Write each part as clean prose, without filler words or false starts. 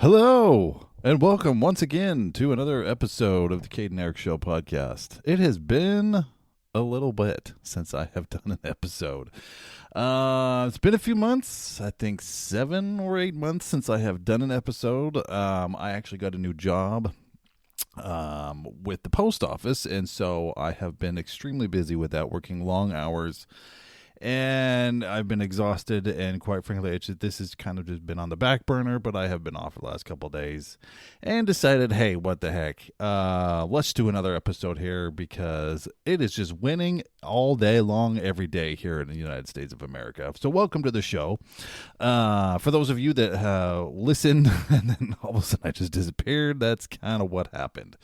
Hello, and welcome once again to another episode of the Cade and Eric Show podcast. It has been a little bit since I have done an episode. It's been a few months, I think 7 or 8 months since I have done an episode. I actually got a new job with the post office, and so I have been extremely busy with that, working long hours. And I've been exhausted, and quite frankly, this has kind of just been on the back burner, but I have been off the last couple of days and decided, hey, what the heck? Let's do another episode here because it is just winning all day long, every day here in the United States of America. So welcome to the show. For those of you that listened and then all of a sudden I just disappeared, that's kind of what happened.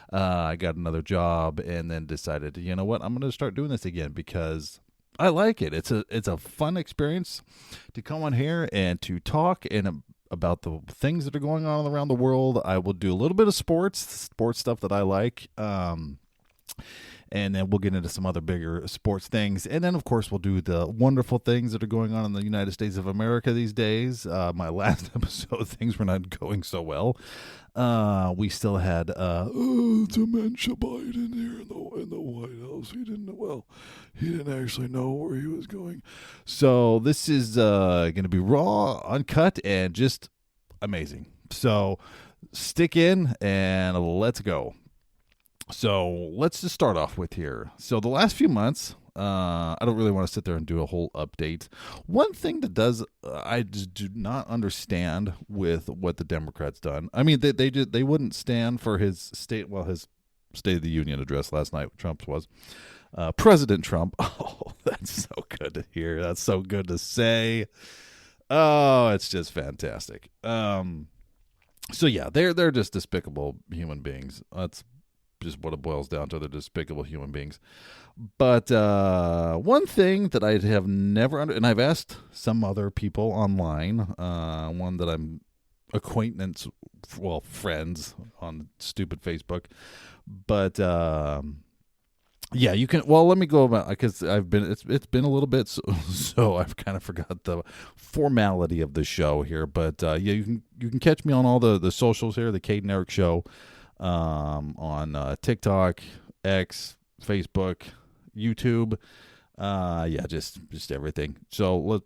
I got another job and then decided, you know what, I'm going to start doing this again because I like it. It's a fun experience to come on here and to talk and about the things that are going on around the world. I will do a little bit of sports stuff that I like. And then we'll get into some other bigger sports things. And then, of course, we'll do the wonderful things that are going on in the United States of America these days. My last episode, things were not going so well. We still had dementia Biden here in the White House. He didn't actually know where he was going. So this is going to be raw, uncut, and just amazing. So stick in and let's go. So let's just start off with here. So the last few months, I don't really want to sit there and do a whole update. One thing that I just do not understand with what the Democrats done. I mean, they wouldn't stand for his State of the Union address last night. Trump's was President Trump. Oh, that's so good to hear. That's so good to say. Oh, it's just fantastic. So yeah, they're just despicable human beings. That's just what it boils down to. They're despicable human beings. But one thing that I have never and I've asked some other people online, one that I'm friends on stupid Facebook, but yeah, you can. Well, let me go about because it's been a little bit, so I've kind of forgot the formality of the show here. But yeah, you can catch me on all the socials here, the Cade and Eric Show. On TikTok, X, Facebook, YouTube, yeah, just everything. So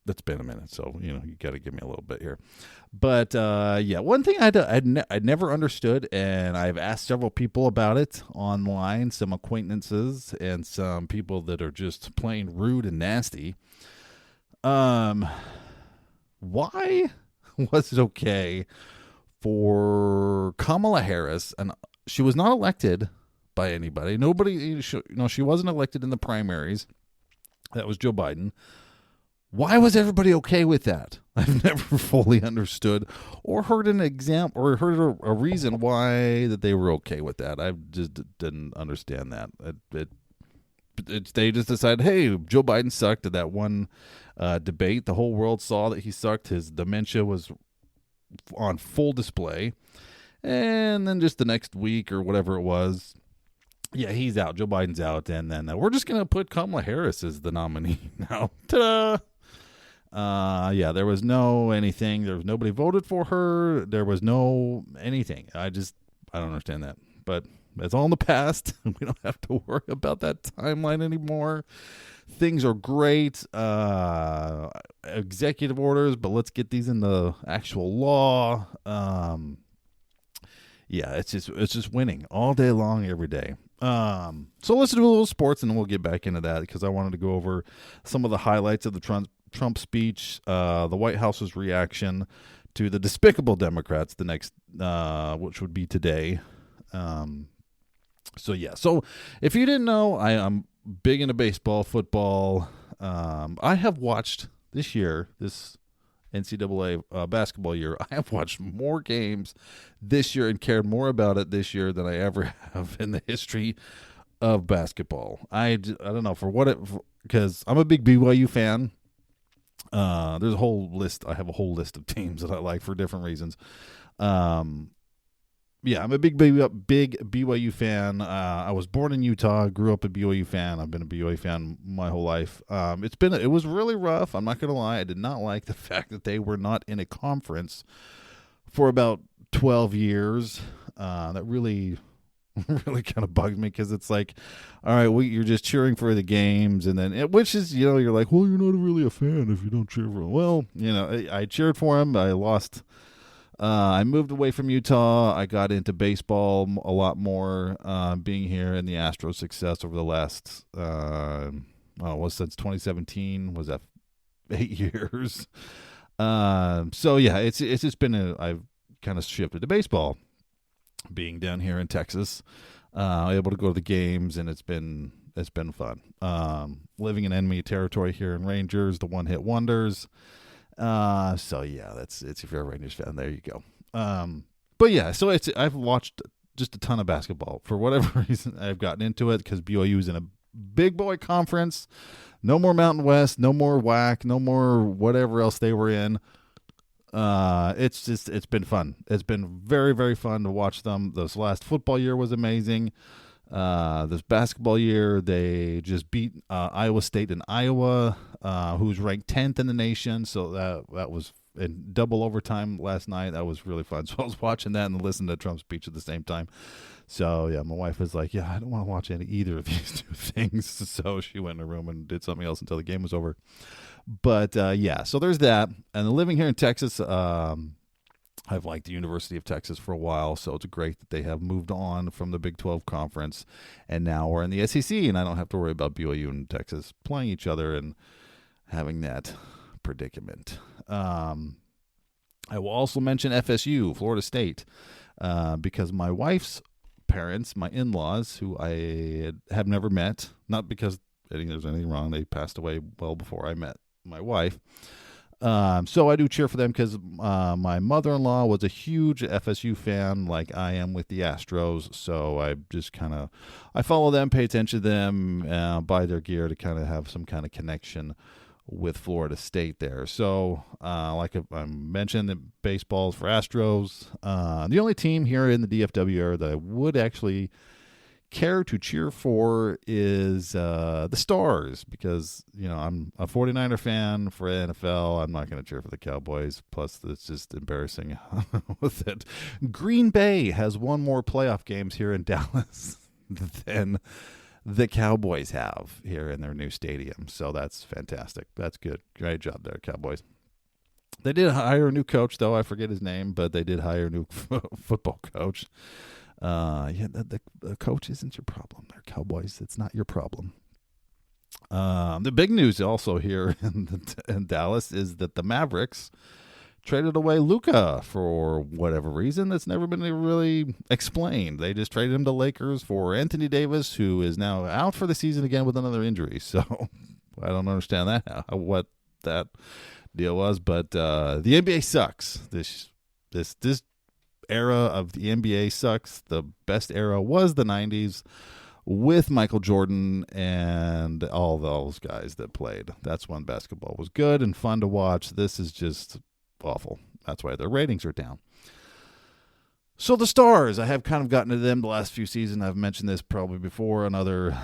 it's been a minute, so you got to give me a little bit here. But yeah, one thing I'd never understood, and I've asked several people about it online, some acquaintances and some people that are just plain rude and nasty. Why was it okay for Kamala Harris, and she was not elected by anybody. She wasn't elected in the primaries. That was Joe Biden. Why was everybody okay with that? I've never fully understood or heard an example or heard a reason why that they were okay with that. I just didn't understand that. They just decided, hey, Joe Biden sucked at that one debate. The whole world saw that he sucked. His dementia was on full display, and then just the next week or whatever it was, yeah, he's out. Joe Biden's out, and then we're just gonna put Kamala Harris as the nominee now. Ta-da! Yeah, there was no anything. There was nobody voted for her. There was no anything. I don't understand that, but it's all in the past. We don't have to worry about that timeline anymore. Things are great. Executive orders, but let's get these in the actual law. Yeah, it's just winning all day long, every day. So let's do a little sports, and then we'll get back into that because I wanted to go over some of the highlights of the Trump speech, the White House's reaction to the despicable Democrats, the next, which would be today. So yeah, so if you didn't know, I'm big into baseball, football. I have watched this NCAA basketball year. I have watched more games this year and cared more about it this year than I ever have in the history of basketball. I don't know because I'm a big BYU fan. There's a whole list. I have a whole list of teams that I like for different reasons. Yeah, I'm a big BYU fan. I was born in Utah, grew up a BYU fan. I've been a BYU fan my whole life. It was really rough. I'm not going to lie. I did not like the fact that they were not in a conference for about 12 years. That really really kind of bugs me because it's like, all right, well, you're just cheering for the games, and then which is, you're like, well, you're not really a fan if you don't cheer for him. Well, I cheered for him. I lost. I moved away from Utah. I got into baseball a lot more, being here, and the Astros' success over the last, since 2017, was that 8 years. So yeah, it's just been I've kind of shifted to baseball, being down here in Texas, able to go to the games, and it's been fun. Living in enemy territory here in Rangers, the one-hit wonders. So yeah, it's if you're a Rangers fan, there you go. But yeah, so I've watched just a ton of basketball for whatever reason. I've gotten into it because BYU's in a big boy conference. No more Mountain West, no more WAC, no more whatever else they were in. It's been fun. It's been very, very fun to watch them. This last football year was amazing. This basketball year, they just beat Iowa State in Iowa, who's ranked 10th in the nation. So that was in double overtime last night. That was really fun. So I was watching that and listening to Trump's speech at the same time. So yeah, my wife was like, yeah, I don't want to watch either of these two things. So she went in her room and did something else until the game was over. But yeah, so there's that. And living here in Texas, I've liked the University of Texas for a while, so it's great that they have moved on from the Big 12 conference, and now we're in the SEC, and I don't have to worry about BYU and Texas playing each other and having that predicament. I will also mention FSU, Florida State, because my wife's parents, my in-laws, who I have never met, not because I think there's anything wrong, they passed away well before I met my wife. So I do cheer for them because my mother-in-law was a huge FSU fan, like I am with the Astros. So I just I follow them, pay attention to them, buy their gear to kind of have some kind of connection with Florida State there. So like I mentioned, the baseball's for Astros. The only team here in the DFW area that I would actually care to cheer for is the Stars, because I'm a 49er fan for NFL. I'm not going to cheer for the Cowboys. Plus, it's just embarrassing with it. Green Bay has one more playoff games here in Dallas than the Cowboys have here in their new stadium. So that's fantastic. That's good. Great job there, Cowboys. They did hire a new coach, though. I forget his name, but they did hire a new football coach. The coach isn't your problem. They're Cowboys. It's not your problem. The big news also here in Dallas is that the Mavericks traded away Luka for whatever reason that's never been really explained. They just traded him to Lakers for Anthony Davis, who is now out for the season again with another injury. So I don't understand what that deal was, but the NBA sucks. This era of the NBA sucks. The best era was the 90s with Michael Jordan and all those guys that played. That's when basketball was good and fun to watch. This is just awful. That's why their ratings are down. So the Stars, I have kind of gotten to them the last few seasons. I've mentioned this probably before on other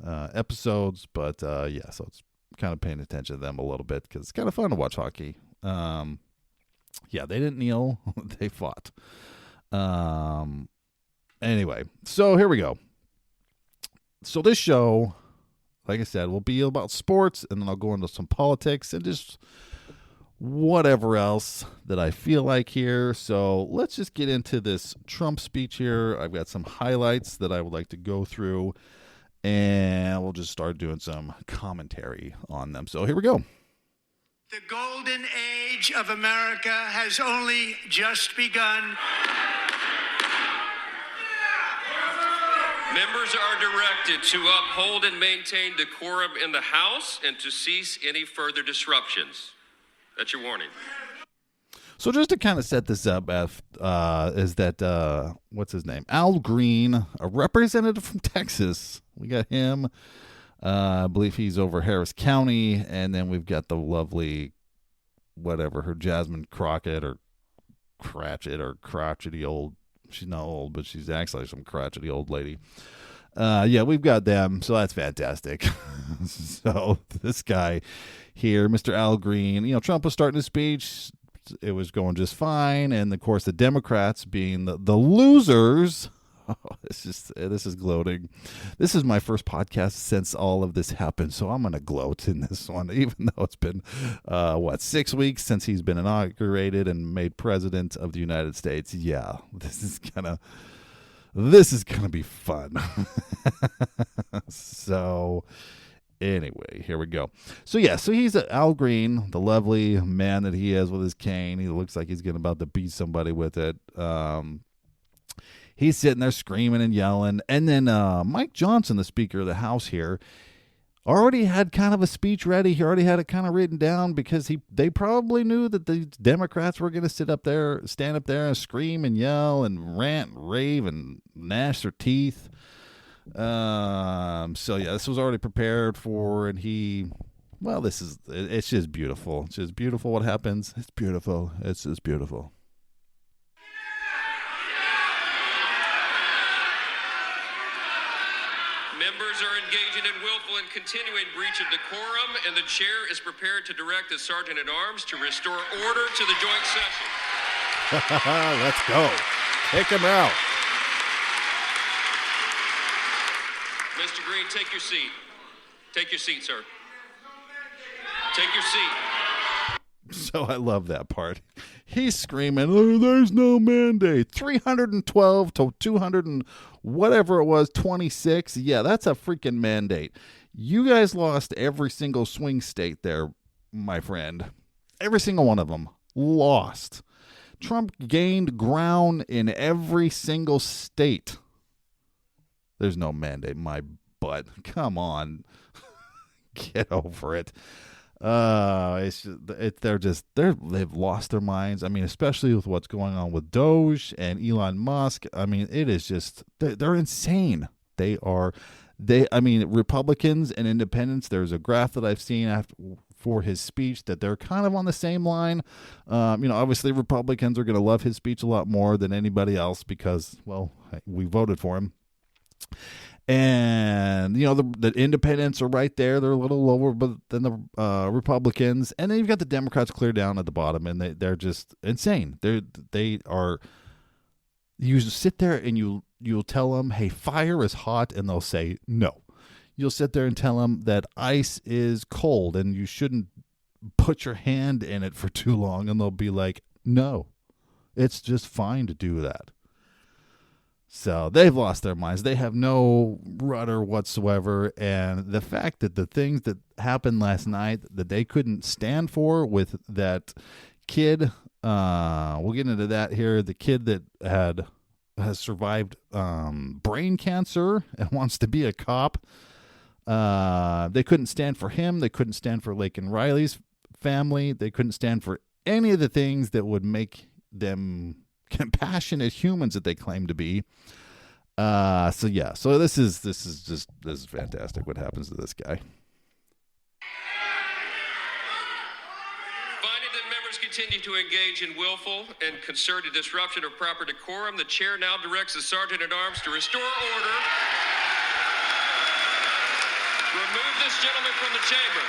episodes, but so it's kind of paying attention to them a little bit because it's kind of fun to watch hockey. Yeah, they didn't kneel. They fought. Anyway, so here we go. So this show, like I said, will be about sports, and then I'll go into some politics and just whatever else that I feel like here. So let's just get into this Trump speech here. I've got some highlights that I would like to go through, and we'll just start doing some commentary on them. So here we go. The golden age of America has only just begun. Members are directed to uphold and maintain decorum in the House and to cease any further disruptions. That's your warning. So just to kind of set this up, is that, what's his name? Al Green, a representative from Texas. We got him. I believe he's over Harris County. And then we've got the lovely, whatever, her Jasmine Crockett or Cratchit or crotchety old. She's not old, but she's actually some crotchety old lady. Yeah, we've got them. So that's fantastic. So this guy here, Mr. Al Green, Trump was starting his speech, it was going just fine. And of course, the Democrats being the losers. Oh, this is gloating. This is my first podcast since all of this happened, so I'm gonna gloat in this one, even though it's been 6 weeks since he's been inaugurated and made president of the United States. Yeah, this is gonna be fun. So anyway, here we go. So he's Al Green, the lovely man that he is with his cane. He looks like he's about to beat somebody with it. He's sitting there screaming and yelling. And then Mike Johnson, the Speaker of the House here, already had kind of a speech ready. He already had it kind of written down because they probably knew that the Democrats were going to stand up there and scream and yell and rant and rave and gnash their teeth. This was already prepared for, and it's just beautiful. It's just beautiful what happens. It's beautiful. It's just beautiful. Members are engaging in willful and continuing breach of decorum, and the chair is prepared to direct the Sergeant-at-Arms to restore order to the joint session. Let's go. Kick him out. Mr. Green, take your seat. Take your seat, sir. Take your seat. So I love that part. He's screaming, oh, there's no mandate. 312 to 200 and whatever it was, 26. Yeah, that's a freaking mandate. You guys lost every single swing state there, my friend. Every single one of them lost. Trump gained ground in every single state. There's no mandate, my butt. Come on. Get over it. They've lost their minds. I mean, especially with what's going on with Doge and Elon Musk. I mean, it is just, they're insane. Republicans and independents, there's a graph that I've seen for his speech that they're kind of on the same line. Obviously Republicans are going to love his speech a lot more than anybody else because, well, we voted for him. And, the independents are right there. They're a little lower than the Republicans. And then you've got the Democrats clear down at the bottom, and they're just insane. You sit there and you'll tell them, hey, fire is hot, and they'll say no. You'll sit there and tell them that ice is cold, and you shouldn't put your hand in it for too long, and they'll be like, no, it's just fine to do that. So they've lost their minds. They have no rudder whatsoever. And the fact that the things that happened last night that they couldn't stand for with that kid, we'll get into that here. The kid that has survived brain cancer and wants to be a cop. They couldn't stand for him. They couldn't stand for Laken Riley's family. They couldn't stand for any of the things that would make them compassionate humans that they claim to be. So this is fantastic what happens to this guy. Finding that members continue to engage in willful and concerted disruption of proper decorum, the chair now directs the Sergeant-at-Arms to restore order. Remove this gentleman from the chamber.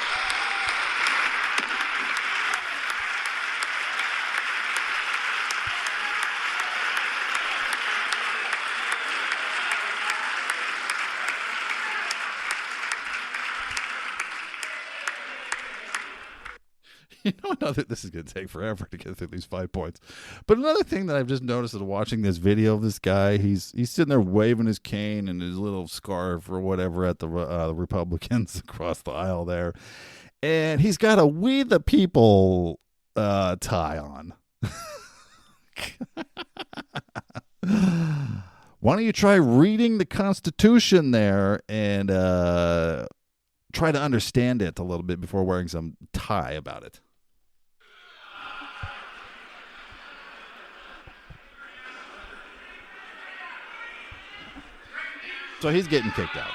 This is going to take forever to get through these 5 points. But another thing that I've just noticed is watching this video of this guy, he's sitting there waving his cane and his little scarf or whatever at the Republicans across the aisle there. And he's got a We the People tie on. Why don't you try reading the Constitution there and try to understand it a little bit before wearing some tie about it? So he's getting kicked out.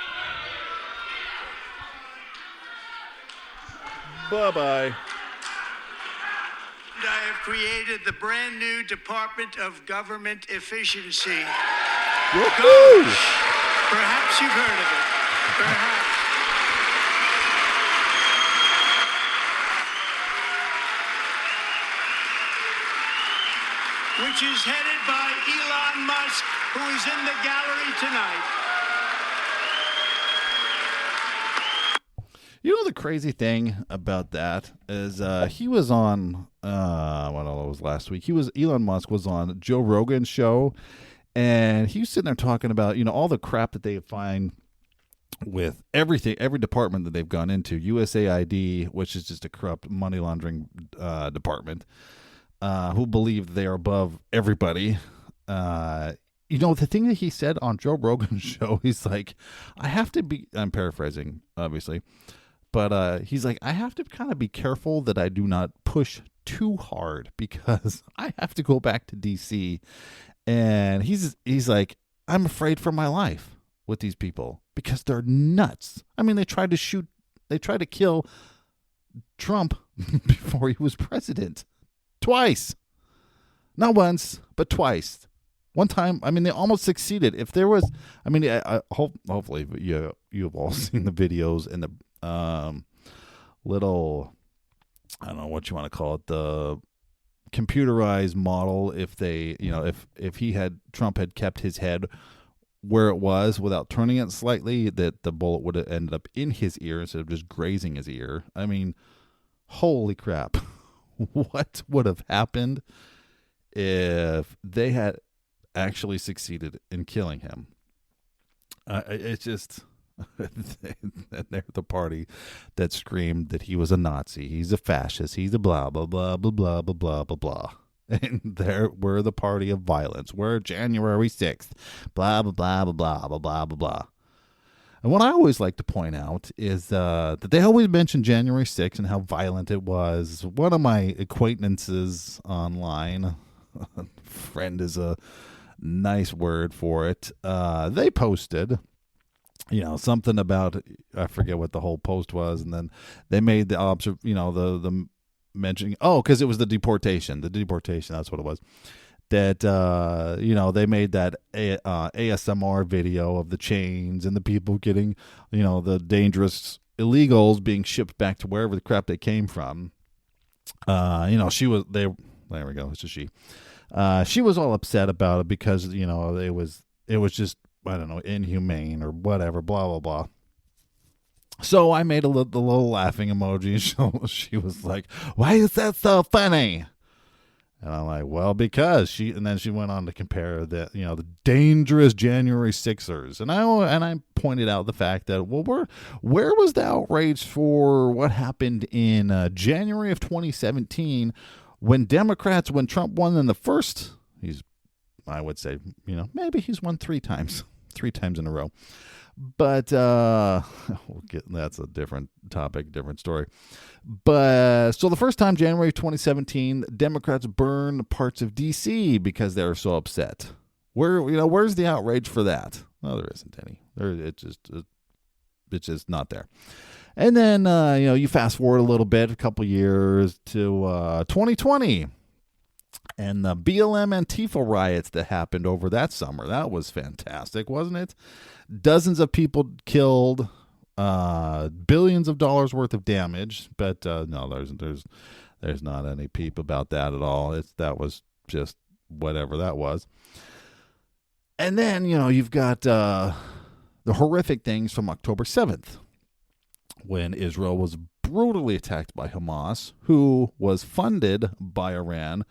Bye-bye. I have created the brand new Department of Government Efficiency. Woo-hoo! Perhaps you've heard of it. Perhaps. which is headed by Elon Musk, who is in the gallery tonight. You know, the crazy thing about that is he was on, what was last week? Elon Musk was on Joe Rogan's show, and he was sitting there talking about, all the crap that they find with everything, every department that they've gone into. USAID, which is just a corrupt money laundering department, who believe they are above everybody. The thing that he said on Joe Rogan's show, he's like, I'm paraphrasing, obviously, but he's like, I have to kind of be careful that I do not push too hard because I have to go back to DC. And he's like, I'm afraid for my life with these people because they're nuts. I mean, they tried to kill Trump before he was president. Twice. Not once, but twice. One time, I mean, they almost succeeded. If there was, I mean, hopefully you've all seen the videos and the little, I don't know what you want to call it, the computerized model. If they, if Trump had kept his head where it was without turning it slightly, that the bullet would have ended up in his ear instead of just grazing his ear. I mean, holy crap. What would have happened if they had actually succeeded in killing him? It's just, they're the party that screamed that he was a Nazi, he's a fascist, he's a blah, blah, blah, blah, blah, blah, blah, blah, blah. And we're the party of violence. We're January 6th, blah, blah, blah, blah, blah, blah, blah, blah, blah. And what I always like to point out is that they always mention January 6th and how violent it was. One of my acquaintances online, friend is a nice word for it, they posted, something about, I forget what the whole post was, and then they made the the mentioning, because it was the deportation, that's what it was. That, they made that ASMR video of the chains and the people getting, the dangerous illegals being shipped back to wherever the crap they came from. There we go, it's a she. She was all upset about it because, it was just, I don't know, inhumane or whatever, blah, blah, blah. So I made the little laughing emoji. She was like, why is that so funny? And I'm like, well, because and then she went on to compare the dangerous January 6ers. And I pointed out the fact that, well, where was the outrage for what happened in January of 2017 when Trump won in the first, I would say, maybe he's won three times in a row. But that's a different topic, different story. But so the first time, January 2017, Democrats burned parts of D.C. because they were so upset. Where's the outrage for that? No, there isn't any. It's just not there. And then you fast forward a little bit, a couple years to 2020. And the BLM Antifa riots that happened over that summer. That was fantastic, wasn't it? Dozens of people killed, billions of dollars worth of damage. But no, there's not any peep about that at all. That was just whatever that was. And then, you've got the horrific things from October 7th when Israel was brutally attacked by Hamas, who was funded by Iran,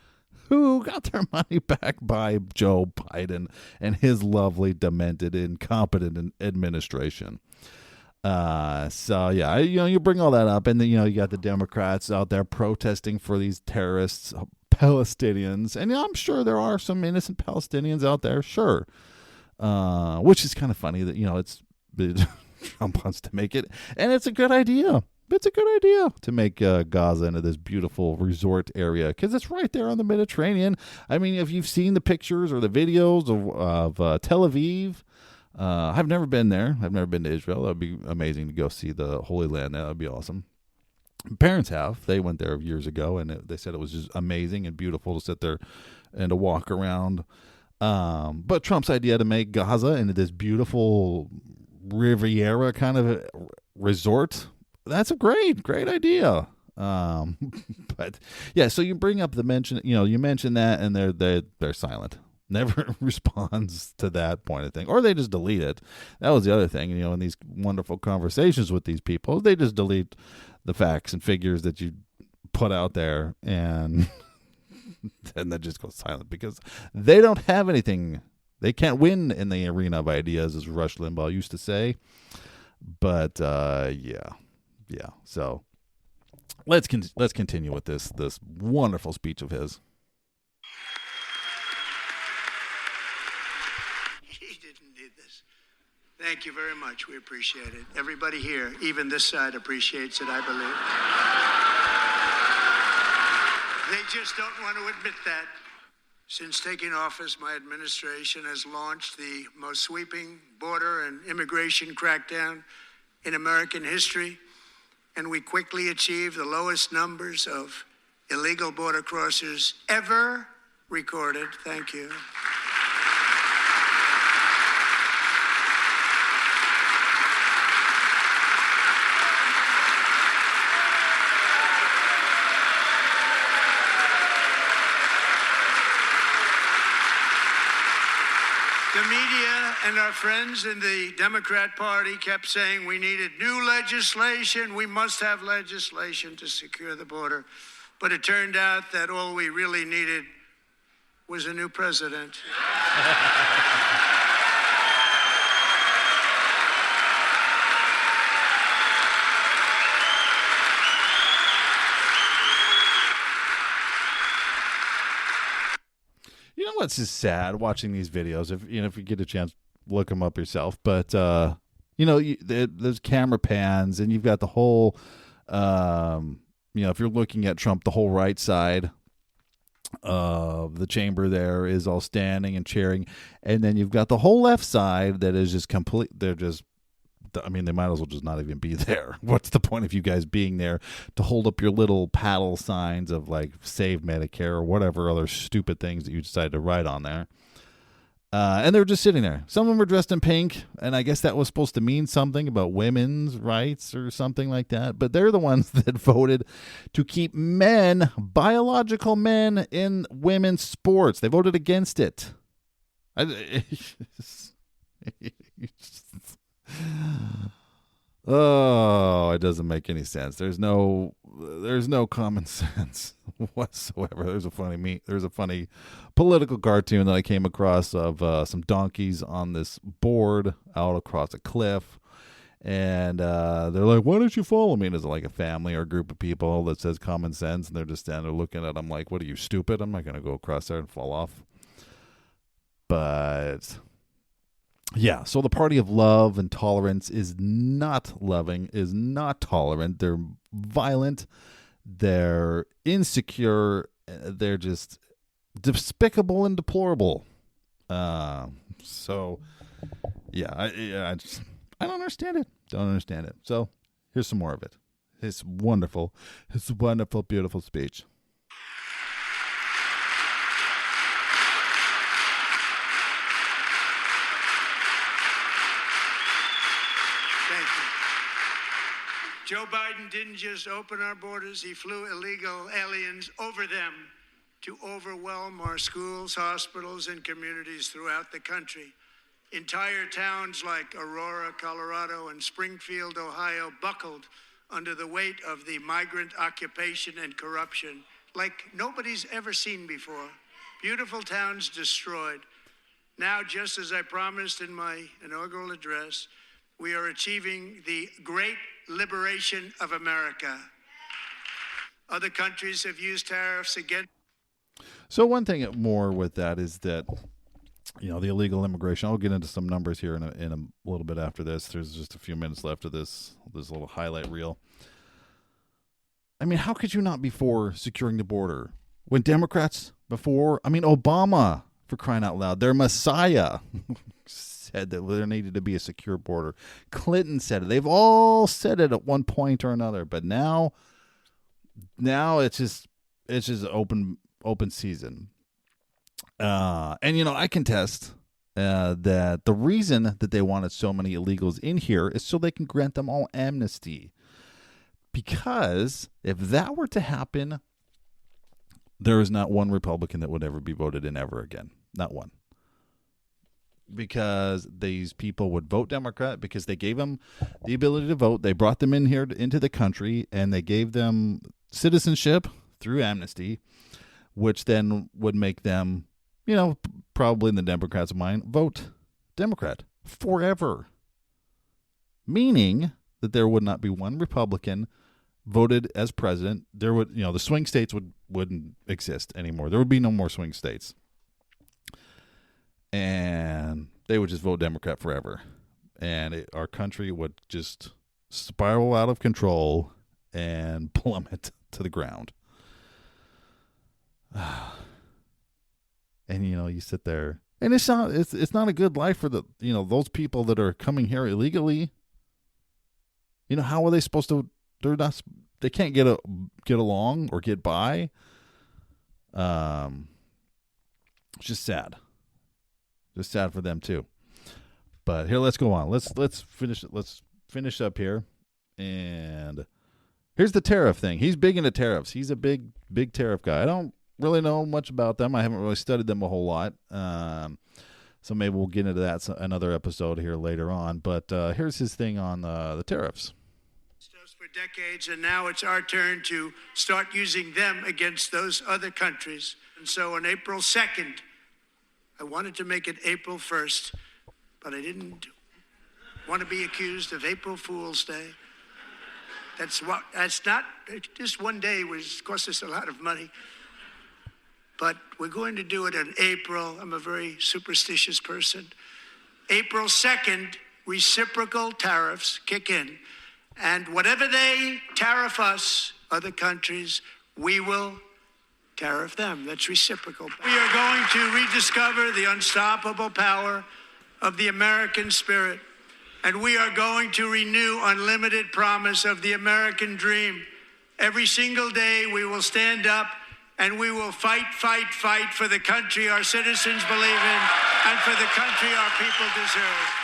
who got their money back by Joe Biden and his lovely, demented, incompetent administration. So, yeah, you bring all that up, and then, you got the Democrats out there protesting for these terrorists, Palestinians. And I'm sure there are some innocent Palestinians out there, sure. Which is kind of funny that, Trump wants to make it. And it's a good idea. It's a good idea to make Gaza into this beautiful resort area because it's right there on the Mediterranean. I mean, if you've seen the pictures or the videos of Tel Aviv, I've never been there. I've never been to Israel. That would be amazing to go see the Holy Land. That would be awesome. Parents have. They went there years ago, and they said it was just amazing and beautiful to sit there and to walk around. But Trump's idea to make Gaza into this beautiful Riviera kind of resort, that's a great idea. But yeah, so you bring up you mention that, and they're silent. Never responds to that point of thing, or they just delete it. That was the other thing, in these wonderful conversations with these people, they just delete the facts and figures that you put out there, and then that just goes silent because they don't have anything. They can't win in the arena of ideas, as Rush Limbaugh used to say. But yeah. So let's continue with this wonderful speech of his. He didn't need this. Thank you very much. We appreciate it. Everybody here, even this side, appreciates it, I believe. They just don't want to admit that. Since taking office, my administration has launched the most sweeping border and immigration crackdown in American history, and we quickly achieved the lowest numbers of illegal border crossers ever recorded. Thank you. The media and our friends in the Democrat Party kept saying we needed new legislation. We must have legislation to secure the border. But it turned out that all we really needed was a new president. You know what's just sad watching thif you get a chance, look them up yourself. But there's camera pans, and you've got the whole, if you're looking at Trump, the whole right side of the chamber there is all standing and cheering, and then you've got the whole left side that is just complete. They might as well just not even be there. What's the point of you guys being there to hold up your little paddle signs of like Save Medicare or whatever other stupid things that you decided to write on there? And they were just sitting there. Some of them were dressed in pink, and I guess that was supposed to mean something about women's rights or something like that. But they're the ones that voted to keep biological men, in women's sports. They voted against it. Oh, it doesn't make any sense. There's no common sense whatsoever. There's a funny political cartoon that I came across of some donkeys on this board out across a cliff, and they're like, "Why don't you follow me?" And it's like a family or a group of people that says common sense, and they're just standing there looking at them like, "What are you, stupid? I'm not going to go across there and fall off." But yeah, so the party of love and tolerance is not loving, is not tolerant. They're violent. They're insecure. They're just despicable and deplorable. So, yeah, I don't understand it. Don't understand it. So, here's some more of it. His wonderful, beautiful speech. Joe Biden didn't just open our borders, he flew illegal aliens over them to overwhelm our schools, hospitals, and communities throughout the country. Entire towns like Aurora, Colorado, and Springfield, Ohio, buckled under the weight of the migrant occupation and corruption like nobody's ever seen before. Beautiful towns destroyed. Now, just as I promised in my inaugural address, we are achieving the great liberation of America. Other countries have used tariffs against. So one thing more with that is that, the illegal immigration, I'll get into some numbers here in a little bit after this. There's just a few minutes left of this little highlight reel. I mean, how could you not be for securing the border when Democrats Obama, for crying out loud, their messiah, said that there needed to be a secure border. Clinton said it. They've all said it at one point or another. But now it's just open season. And I contest that the reason that they wanted so many illegals in here is so they can grant them all amnesty. Because if that were to happen, there is not one Republican that would ever be voted in ever again. Not one. Because these people would vote Democrat because they gave them the ability to vote. They brought them in here into the country, and they gave them citizenship through amnesty, which then would make them, probably in the Democrats' mind, vote Democrat forever. Meaning that there would not be one Republican voted as president. There would, the swing states wouldn't exist anymore. There would be no more swing states. And they would just vote Democrat forever. And our country would just spiral out of control and plummet to the ground. And, you sit there. And it's not a good life for those people that are coming here illegally. How are they supposed to, they can't get along or get by. It's just sad. Just sad for them too. But here, let's go on. Let's finish it. Let's finish up here. And here's the tariff thing. He's big into tariffs. He's a big tariff guy. I don't really know much about them. I haven't really studied them a whole lot. So maybe we'll get into that another episode here later on. But here's his thing on the tariffs. For decades, and now it's our turn to start using them against those other countries. And so on April 2nd, I wanted to make it April 1st, but I didn't want to be accused of April Fool's Day. That's not, just one day cost us a lot of money. But we're going to do it in April. I'm a very superstitious person. April 2nd, reciprocal tariffs kick in. And whatever they tariff us, other countries, we will tariff them. That's reciprocal. We are going to rediscover the unstoppable power of the American spirit. And we are going to renew unlimited promise of the American dream. Every single day we will stand up and we will fight for the country our citizens believe in and for the country our people deserve.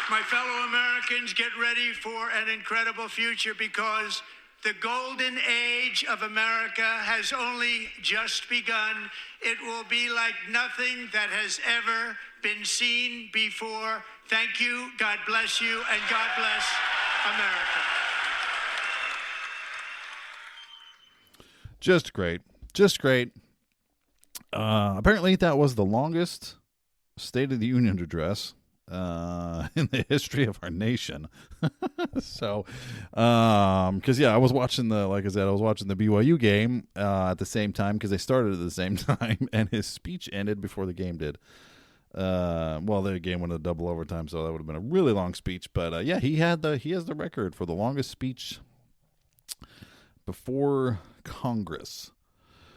My fellow Americans, get ready for an incredible future because the golden age of America has only just begun. It will be like nothing that has ever been seen before. Thank you, God bless you, and God bless America. Just great. Just great. Apparently that was the longest State of the Union address in the history of our nation. So, because I was watching I was watching the BYU game at the same time because they started at the same time, and his speech ended before the game did. The game went to double overtime, so that would have been a really long speech. But he has the record for the longest speech before Congress.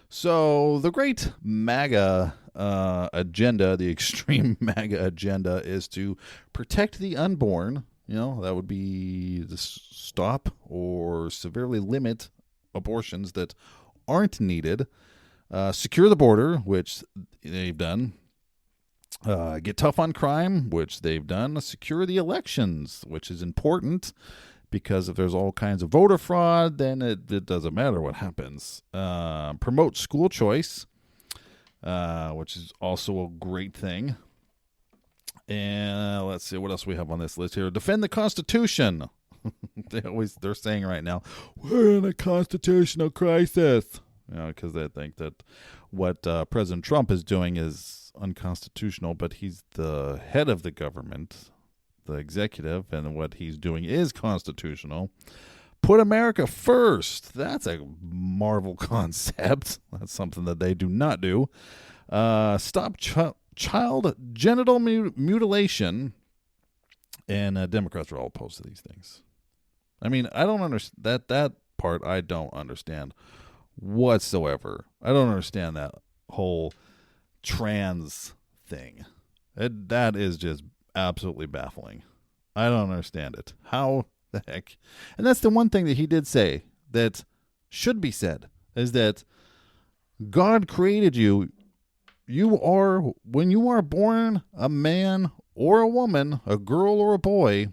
So the great MAGA agenda, the extreme MAGA agenda, is to protect the unborn. That would be to stop or severely limit abortions that aren't needed. Secure the border, which they've done. Get tough on crime, which they've done. Secure the elections, which is important. Because if there's all kinds of voter fraud, then it doesn't matter what happens. Promote school choice, which is also a great thing. And let's see what else we have on this list here. Defend the Constitution. They're saying right now, we're in a constitutional crisis. Because they think that what President Trump is doing is unconstitutional, but he's the head of the government, the executive, and what he's doing is constitutional. Put America first. That's a Marvel concept. That's something that they do not do. Stop child genital mutilation. And Democrats are all opposed to these things. I mean, I don't understand that part. I don't understand whatsoever. I don't understand that whole trans thing. That is just absolutely baffling. I don't understand it. How the heck? And that's the one thing that he did say that should be said, is that God created you. When you are born a man or a woman, a girl or a boy,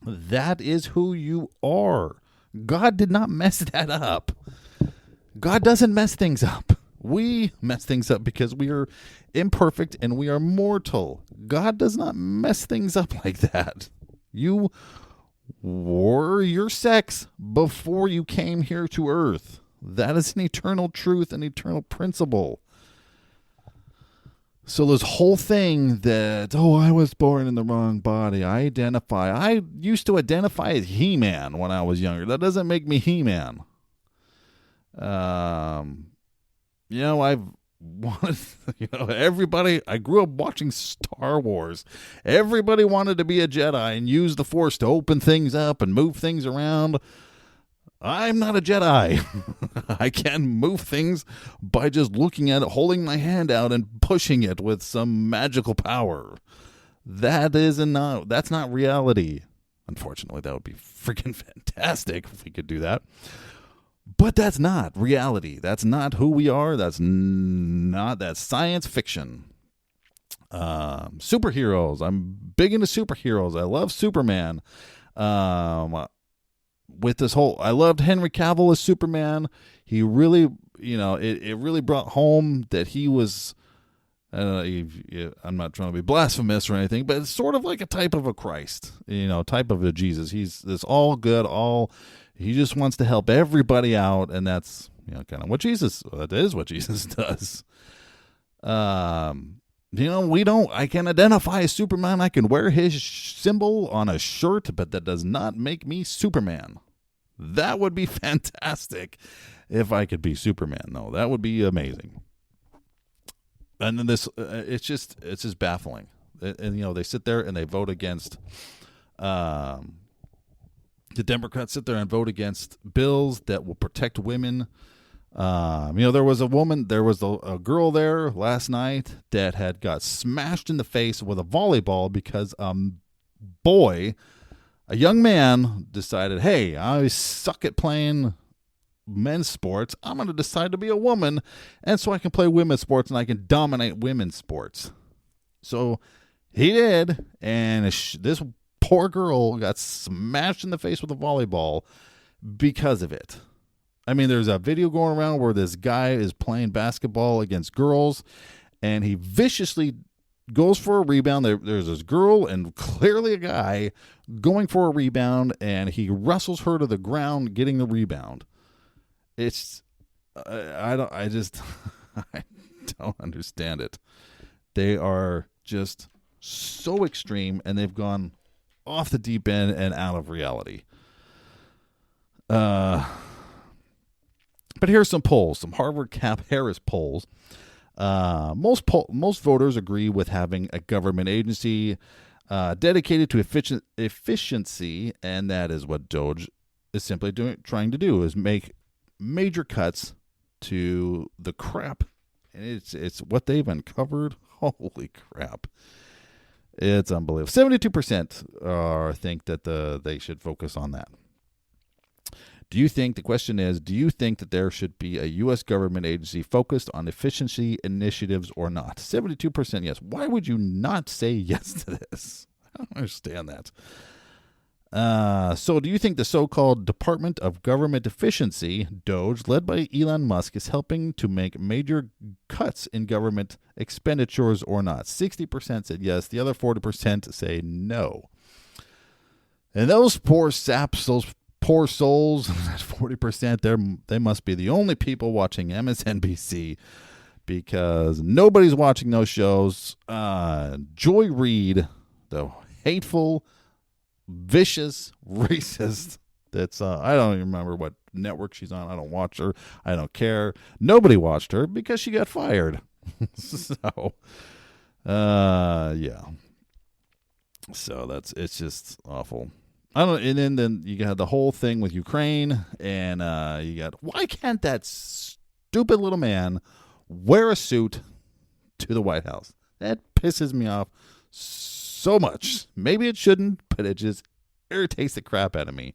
that is who you are. God did not mess that up. God doesn't mess things up. We mess things up because we are imperfect and we are mortal. God does not mess things up like that. You were your sex before you came here to earth. That is an eternal truth, an eternal principle. So this whole thing that, I was born in the wrong body. I used to identify as He-Man when I was younger. That doesn't make me He-Man. I've wanted, everybody, I grew up watching Star Wars. Everybody wanted to be a Jedi and use the Force to open things up and move things around. I'm not a Jedi. I can move things by just looking at it, holding my hand out and pushing it with some magical power. That's not reality. Unfortunately, that would be freaking fantastic if we could do that. But that's not reality. That's not who we are. That's science fiction. Superheroes. I'm big into superheroes. I love Superman. With this whole, I loved Henry Cavill as Superman. He really, it really brought home that he was, I'm not trying to be blasphemous or anything, but it's sort of like a type of a Christ, type of a Jesus. He's this all good, he just wants to help everybody out, and that's, kind of that is what Jesus does. I can identify as Superman. I can wear his symbol on a shirt, but that does not make me Superman. That would be fantastic if I could be Superman, though. That would be amazing. And then this, it's just baffling. And they sit there and they vote against, the Democrats sit there and vote against bills that will protect women. There was a girl there last night that had got smashed in the face with a volleyball because a young man decided, hey, I suck at playing men's sports. I'm going to decide to be a woman, and so I can play women's sports and I can dominate women's sports. So he did, and this poor girl got smashed in the face with a volleyball because of it. I mean, there's a video going around where this guy is playing basketball against girls, and he viciously goes for a rebound. There's this girl and clearly a guy going for a rebound, and he wrestles her to the ground, getting the rebound. It's, I don't understand it. They are just so extreme, and they've gone off the deep end and out of reality. But here's some polls, some Harvard Cap Harris polls. Most voters agree with having a government agency dedicated to efficiency, and that is what DOGE is simply trying to do, is make major cuts to the crap. And it's what they've uncovered. Holy crap. It's unbelievable. 72% think that they should focus on that. The question is, do you think that there should be a U.S. government agency focused on efficiency initiatives or not? 72% yes. Why would you not say yes to this? I don't understand that. So do you think the so-called Department of Government Efficiency, DOGE, led by Elon Musk, is helping to make major cuts in government expenditures or not? 60% said yes. The other 40% say no. And those poor saps, those poor souls, 40%, they must be the only people watching MSNBC, because nobody's watching those shows. Joy Reid, the hateful, vicious, racist, that's I don't even remember what network she's on. I don't watch her. I don't care. Nobody watched her because she got fired. So yeah. So it's just awful. And then you got the whole thing with Ukraine, and you got, why can't that stupid little man wear a suit to the White House. That pisses me off so much. Maybe it shouldn't, but it just irritates the crap out of me.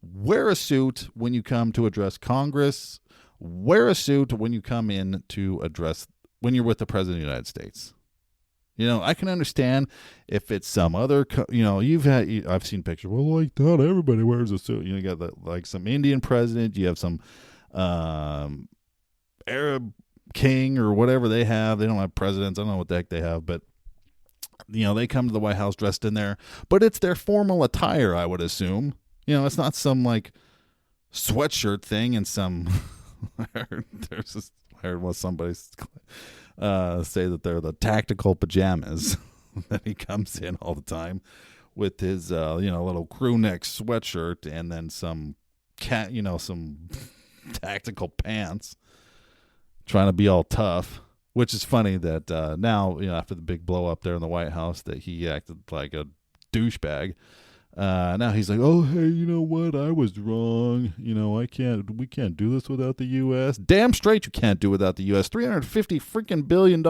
Wear a suit when you come to address Congress. Wear a suit when you come in to address, when you're with the President of the United States. I can understand if it's some other, I've seen pictures. Well, like, not everybody wears a suit. You got like some Indian president. You have some Arab king or whatever they have. They don't have presidents. I don't know what the heck they have, but they come to the White House dressed in there. But it's their formal attire, I would assume. It's not some like sweatshirt thing and some. I heard somebody say that they're the tactical pajamas that he comes in all the time with his little crew neck sweatshirt and then some some tactical pants, trying to be all tough. Which is funny that now after the big blow up there in the White House that he acted like a douchebag. Now he's like, oh, hey, you know what? I was wrong. We can't do this without the U.S. Damn straight you can't do without the U.S. $350 freaking billion.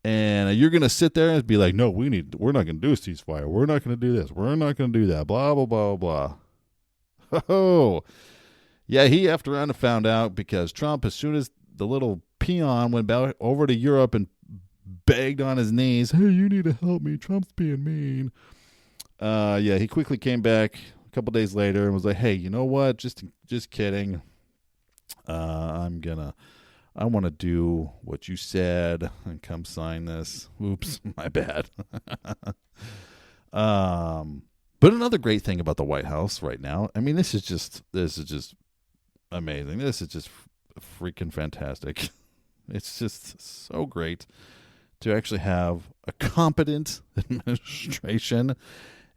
And you're going to sit there and be like, no, we're not going to do a ceasefire. We're not going to do this. We're not going to do that. Blah, blah, blah, blah. Oh, yeah, he effed around and found out because Trump, as soon as the little peon went back over to Europe and begged on his knees, hey, you need to help me. Trump's being mean. He quickly came back a couple days later and was like, hey, you know what? Just kidding. I want to do what you said and come sign this. Oops, my bad. But another great thing about the White House right now, I mean, this is just amazing. This is just freaking fantastic. It's just so great to actually have a competent administration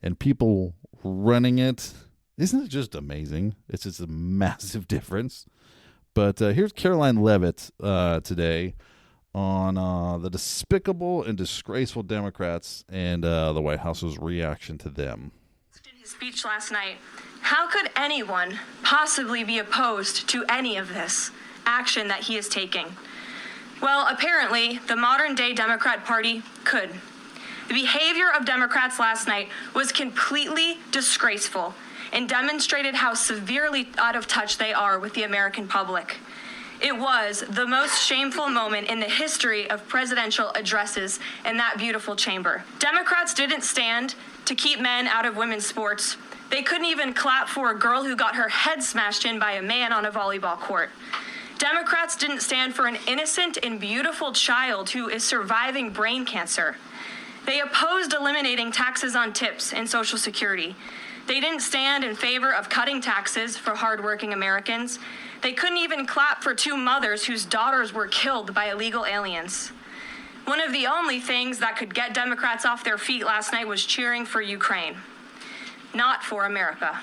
and people running it. Isn't it just amazing? It's just a massive difference. But here's Caroline Leavitt today on the despicable and disgraceful Democrats and the White House's reaction to them. In his speech last night, how could anyone possibly be opposed to any of this action that he is taking? Well, apparently, the modern-day Democrat Party could. The behavior of Democrats last night was completely disgraceful and demonstrated how severely out of touch they are with the American public. It was the most shameful moment in the history of presidential addresses in that beautiful chamber. Democrats didn't stand to keep men out of women's sports. They couldn't even clap for a girl who got her head smashed in by a man on a volleyball court. Democrats didn't stand for an innocent and beautiful child who is surviving brain cancer. They opposed eliminating taxes on tips and Social Security. They didn't stand in favor of cutting taxes for hardworking Americans. They couldn't even clap for two mothers whose daughters were killed by illegal aliens. One of the only things that could get Democrats off their feet last night was cheering for Ukraine, not for America.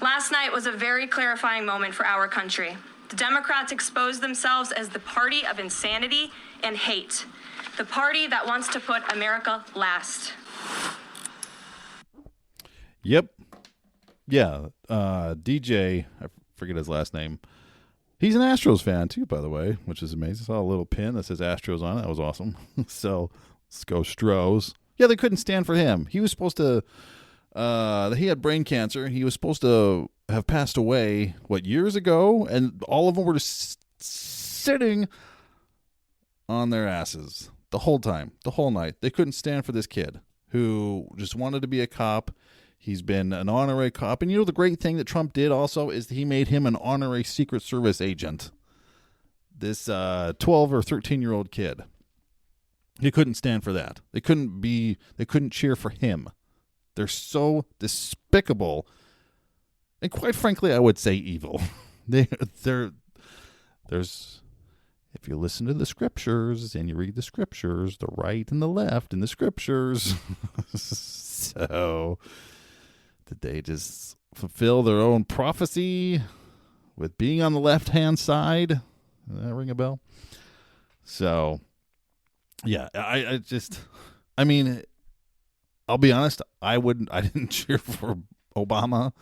Last night was a very clarifying moment for our country. The Democrats exposed themselves as the party of insanity and hate, the party that wants to put America last. Yep. Yeah. DJ, I forget his last name. He's an Astros fan too, by the way, which is amazing. I saw a little pin that says Astros on it. That was awesome. So let's go Stros. Yeah, they couldn't stand for him. He was supposed to, he had brain cancer. He was supposed to have passed away, years ago? And all of them were just sitting on their asses the whole time, the whole night. They couldn't stand for this kid who just wanted to be a cop. He's been an honorary cop. And the great thing that Trump did also is that he made him an honorary Secret Service agent. This 12 or 13-year-old kid. He couldn't stand for that. They couldn't cheer for him. They're so despicable. And quite frankly, I would say evil. There's, if you listen to the scriptures and you read the scriptures, the right and the left in the scriptures. So did they just fulfill their own prophecy with being on the left-hand side? Does that ring a bell? So, yeah, I mean, I'll be honest, I didn't cheer for Obama.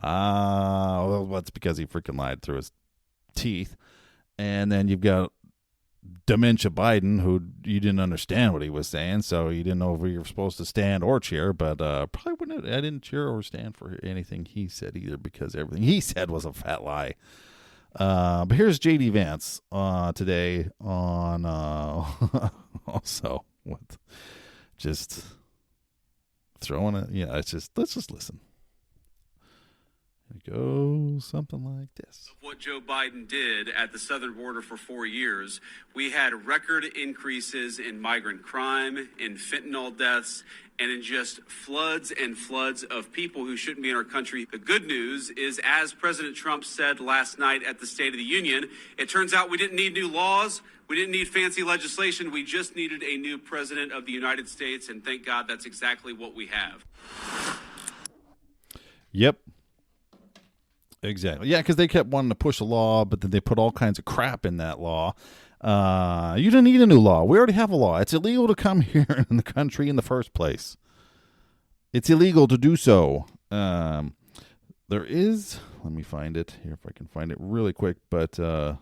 Well, that's because he freaking lied through his teeth. And then you've got dementia Biden, who you didn't understand what he was saying, so you didn't know if you were supposed to stand or cheer. But probably wouldn't. I didn't cheer or stand for anything he said either, because everything he said was a fat lie. But here's J.D. Vance today on also with just throwing it. Yeah, it's just, let's just listen. Here it goes, something like this. What Joe Biden did at the southern border for 4 years, we had record increases in migrant crime, in fentanyl deaths, and in just floods and floods of people who shouldn't be in our country. The good news is, as President Trump said last night at the State of the Union, it turns out we didn't need new laws. We didn't need fancy legislation. We just needed a new president of the United States. And thank God that's exactly what we have. Yep. Exactly. Yeah, because they kept wanting to push a law, but then they put all kinds of crap in that law. You don't need a new law. We already have a law. It's illegal to come here in the country in the first place. It's illegal to do so. There is, let me find it here if I can find it really quick, but there's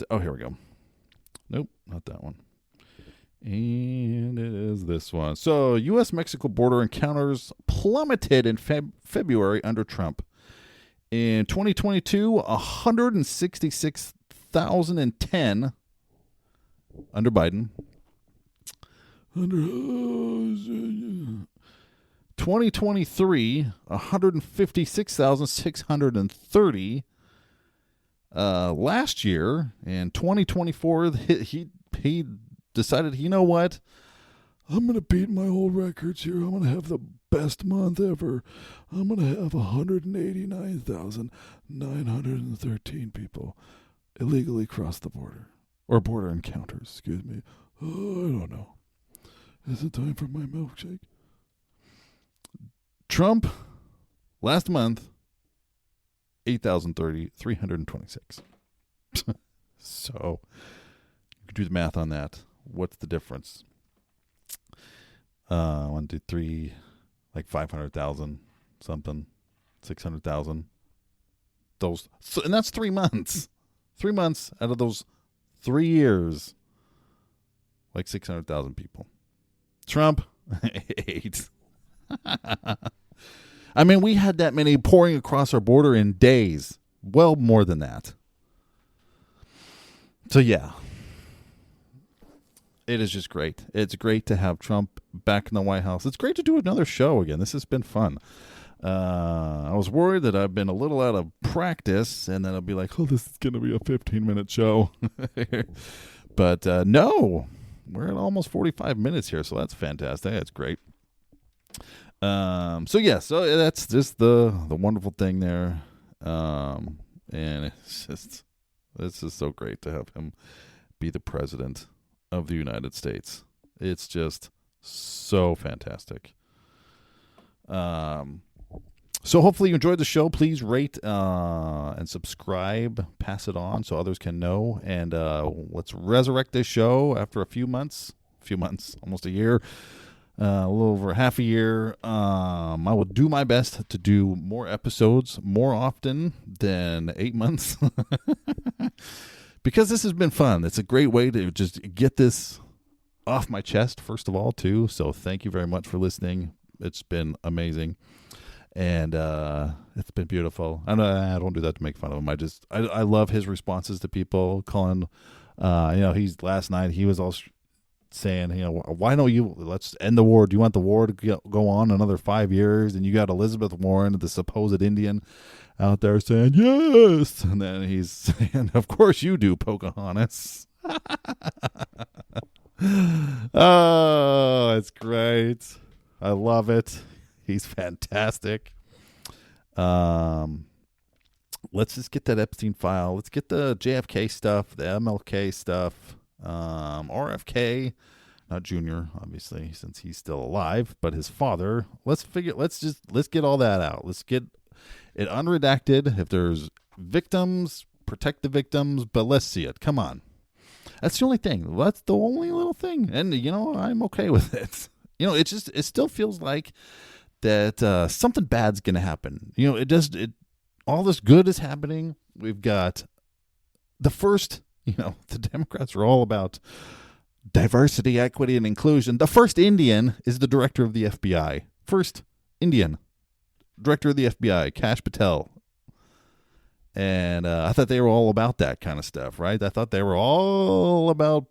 here we go. Nope, not that one. And it is this one. So, U.S.-Mexico border encounters plummeted in February under Trump. In 2022, 166,010 under Biden. 2023, 156,630. Last year, in 2024, he decided, you know what? I'm going to beat my old records here. I'm going to have the best month ever. I'm going to have 189,913 people illegally cross the border. Or border encounters, excuse me. Oh, I don't know. Is it time for my milkshake? Trump, last month, 8,326. So, you can do the math on that. What's the difference? 1, 2, 3, like 500,000 something, 600,000. And that's 3 months. 3 months out of those 3 years, like 600,000 people. Trump, 8. I mean, we had that many pouring across our border in days. Well, more than that. So, yeah. It is just great. It's great to have Trump back in the White House. It's great to do another show again. This has been fun. I was worried that I've been a little out of practice, and then I'll be like, oh, this is going to be a 15-minute show. But no, we're at almost 45 minutes here, so that's fantastic. That's great. So that's just the wonderful thing there. And it's just so great to have him be the president of the United States. It's just so fantastic. So hopefully you enjoyed the show. Please rate and subscribe. Pass it on so others can know. And let's resurrect this show after a few months, almost a year, a little over half a year. I will do my best to do more episodes more often than 8 months. Because this has been fun. It's a great way to just get this off my chest, first of all, too. So thank you very much for listening. It's been amazing. And it's been beautiful. I don't do that to make fun of him. I love his responses to people calling. Last night he was all saying, why don't you, let's end the war. Do you want the war to go on another 5 years? And you got Elizabeth Warren, the supposed Indian, out there saying, yes. And then he's saying, of course you do, Pocahontas. Oh, it's great. I love it. He's fantastic. Let's just get that Epstein file. Let's get the JFK stuff, the MLK stuff, RFK, not Junior, obviously, since he's still alive, but his father. Let's get all that out. Let's get it unredacted. If there's victims, protect the victims, but let's see it. Come on. That's the only thing. That's the only little thing. And, I'm okay with it. It still feels like that something bad's going to happen. All this good is happening. We've got the first The Democrats are all about diversity, equity, and inclusion. The first Indian is the director of the FBI. First Indian director of the FBI, Kash Patel. And I thought they were all about that kind of stuff, right? I thought they were all about,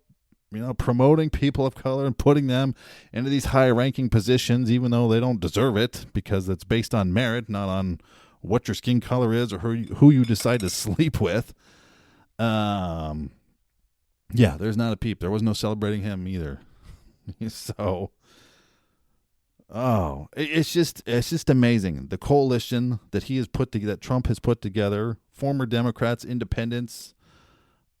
promoting people of color and putting them into these high-ranking positions, even though they don't deserve it, because it's based on merit, not on what your skin color is or who you decide to sleep with. Yeah, there's not a peep. There was no celebrating him either. So, it's just amazing. The coalition that that Trump has put together, former Democrats, independents,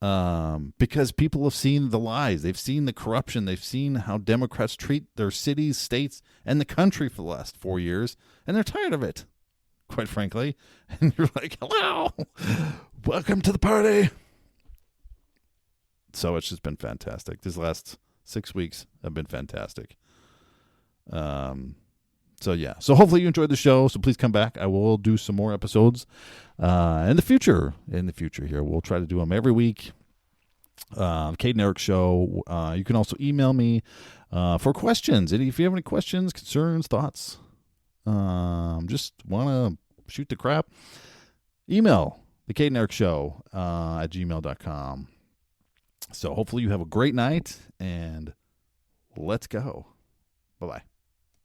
because people have seen the lies. They've seen the corruption. They've seen how Democrats treat their cities, states, and the country for the last 4 years, and they're tired of it, quite frankly. And you're like, hello, welcome to the party. So it's just been fantastic. These last 6 weeks have been fantastic. So hopefully you enjoyed the show. So please come back. I will do some more episodes in the future. Here, we'll try to do them every week. Kate and Eric Show. You can also email me for questions. And if you have any questions, concerns, thoughts, just want to shoot the crap, email the Kate and Eric Show at gmail.com. So hopefully you have a great night, and let's go. Bye-bye.